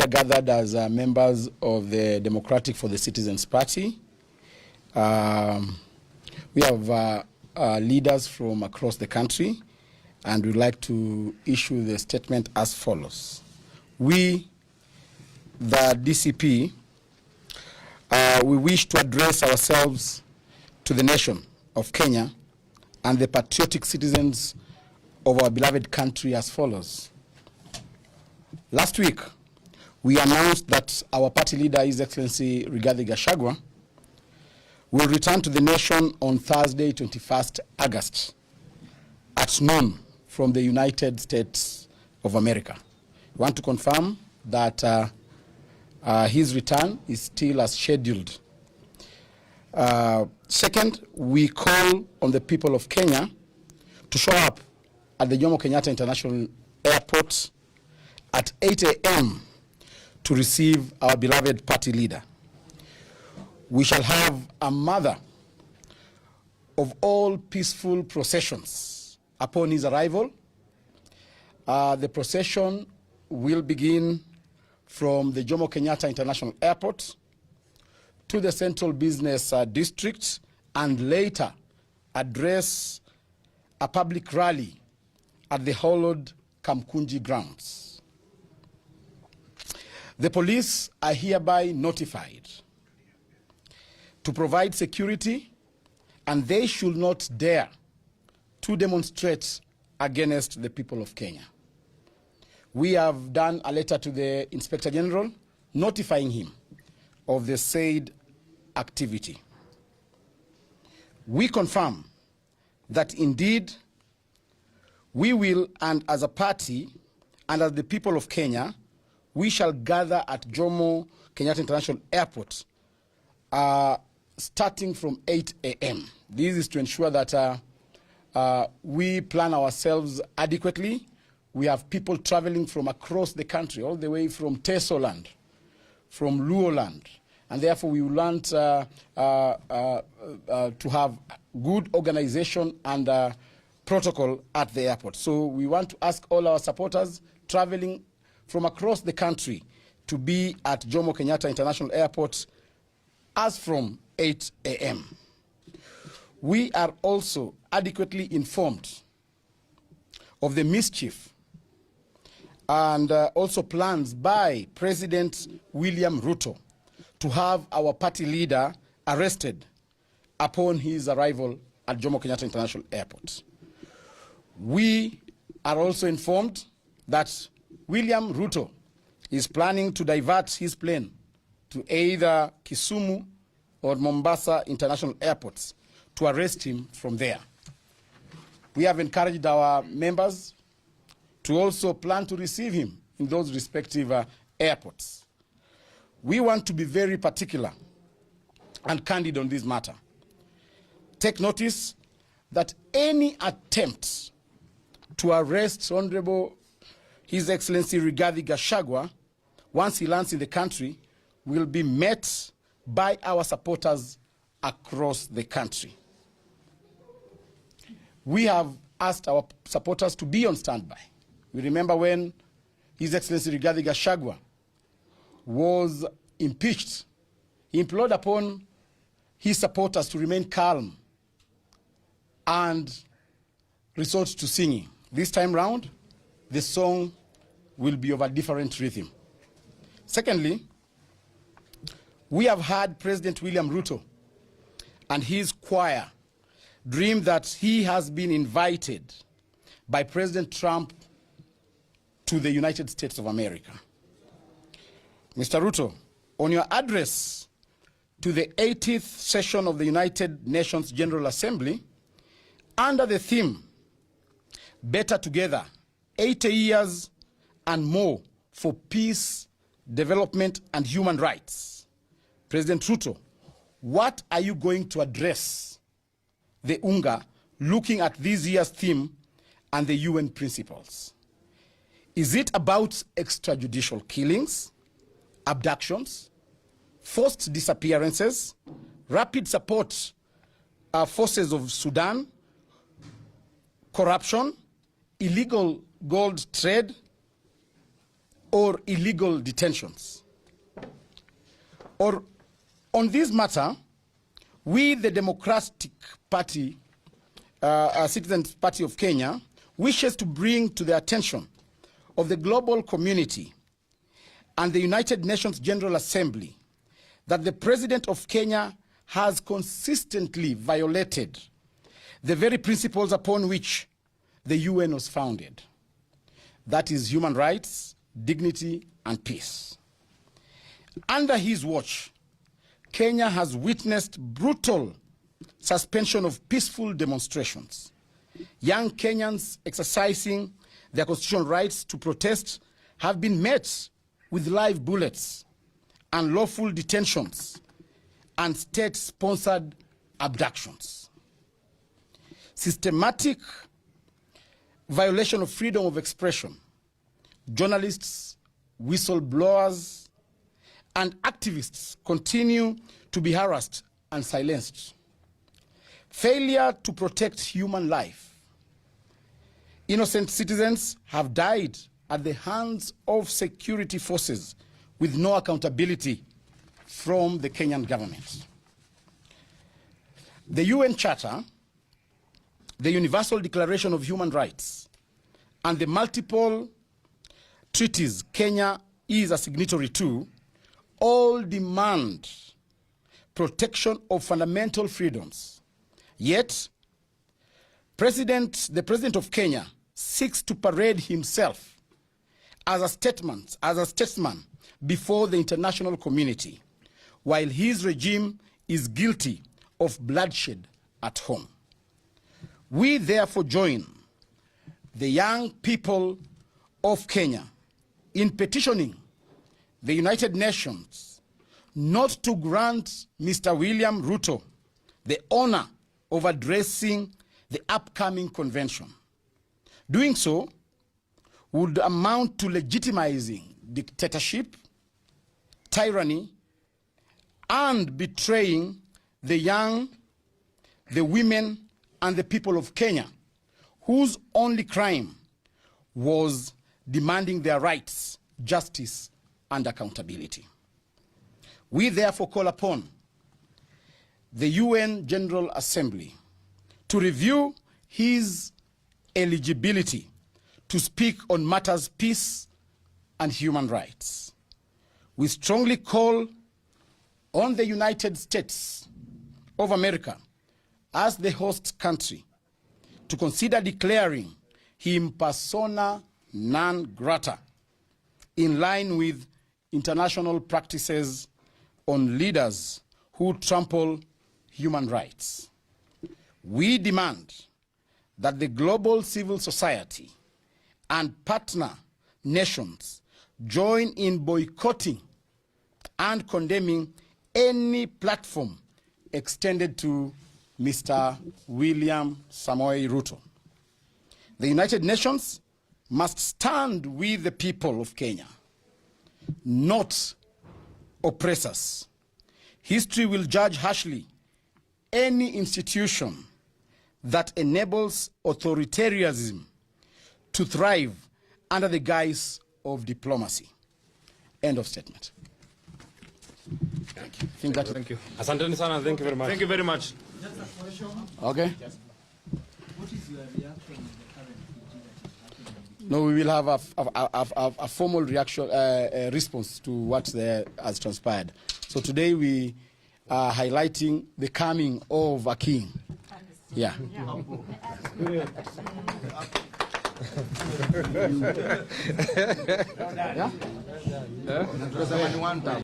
Gathered as members of the Democratic for the Citizens Party. We have leaders from across the country, and we'd like to issue the statement as follows. We, the DCP, we wish to address ourselves to the nation of Kenya and the patriotic citizens of our beloved country as follows. Last week, we announced that our party leader, His Excellency Gashagua, will return to the nation on Thursday, 21st August, at noon from the United States of America. We want to confirm that his return is still as scheduled. Second, we call on the people of Kenya to show up at the Jomo Kenyatta International Airport at 8 a.m. to receive our beloved party leader. We shall have a mother of all peaceful processions upon his arrival. The procession will begin from the Jomo Kenyatta International Airport to the Central Business District and later address a public rally at the hallowed Kamkunji grounds. The police are hereby notified to provide security, and they should not dare to demonstrate against the people of Kenya. We have done a letter to the Inspector General notifying him of the said activity. We confirm that indeed we will, and as a party and as the people of Kenya, we shall gather at Jomo Kenyatta International Airport starting from 8 a.m. This is to ensure that we plan ourselves adequately. We have people traveling from across the country, all the way from Tesoland, from Luoland, and therefore we want to have good organization and protocol at the airport. So we want to ask all our supporters traveling from across the country to be at Jomo Kenyatta International Airport as from 8 a.m. We are also adequately informed of the mischief and also plans by President William Ruto to have our party leader arrested upon his arrival at Jomo Kenyatta International Airport. We are also informed that William Ruto is planning to divert his plane to either Kisumu or Mombasa International Airports to arrest him from there. We have encouraged our members to also plan to receive him in those respective airports. We want to be very particular and candid on this matter. Take notice that any attempt to arrest Honorable His Excellency Gashagua, once he lands in the country, will be met by our supporters across the country. We have asked our supporters to be on standby. We remember when His Excellency Gashagua was impeached, he implored upon his supporters to remain calm and resort to singing. This time round, the song will be of a different rhythm. Secondly, we have heard President William Ruto and his choir dream that he has been invited by President Trump to the United States of America. Mr. Ruto, on your address to the 80th session of the United Nations General Assembly, under the theme, Better Together, 80 years and more for peace, development, and human rights. President Ruto, what are you going to address the UNGA looking at this year's theme and the UN principles? Is it about extrajudicial killings, abductions, forced disappearances, rapid support forces of Sudan, corruption, illegal gold trade, or illegal detentions. Or on this matter, we, the Democratic Party, Citizens Party of Kenya, wishes to bring to the attention of the global community and the United Nations General Assembly that the President of Kenya has consistently violated the very principles upon which the UN was founded. That is human rights, dignity, and peace. Under his watch, Kenya has witnessed brutal suspension of peaceful demonstrations. Young Kenyans exercising their constitutional rights to protest have been met with live bullets, unlawful detentions, and state-sponsored abductions. Systematic violation of freedom of expression. Journalists, whistleblowers, and activists continue to be harassed and silenced. Failure to protect human life. Innocent citizens have died at the hands of security forces with no accountability from the Kenyan government. The UN Charter, the Universal Declaration of Human Rights, and the multiple treaties Kenya is a signatory to all demand protection of fundamental freedoms. Yet, the President of Kenya seeks to parade himself as a statesman before the international community, while his regime is guilty of bloodshed at home. We therefore join the young people of Kenya in petitioning the United Nations not to grant Mr. William Ruto the honor of addressing the upcoming convention. Doing so would amount to legitimizing dictatorship, tyranny, and betraying the young, the women, and the people of Kenya, whose only crime was demanding their rights, justice, and accountability. We therefore call upon the UN General Assembly to review his eligibility to speak on matters peace and human rights. We strongly call on the United States of America as the host country to consider declaring him persona non grata in line with international practices on leaders who trample human rights. We demand that the global civil society and partner nations join in boycotting and condemning any platform extended to Mr. William Samoei Ruto. The United Nations must stand with the people of Kenya, not oppressors. History will judge harshly any institution that enables authoritarianism to thrive under the guise of diplomacy. End of statement. Thank you. Thank you. Asanteni sana. Thank you very much. Thank you very much. Just a question. Okay. What is your reaction on the current PG that is happening? No, we will have a formal reaction, response to what has transpired. So today we are highlighting the coming of a king. Yeah. Yeah.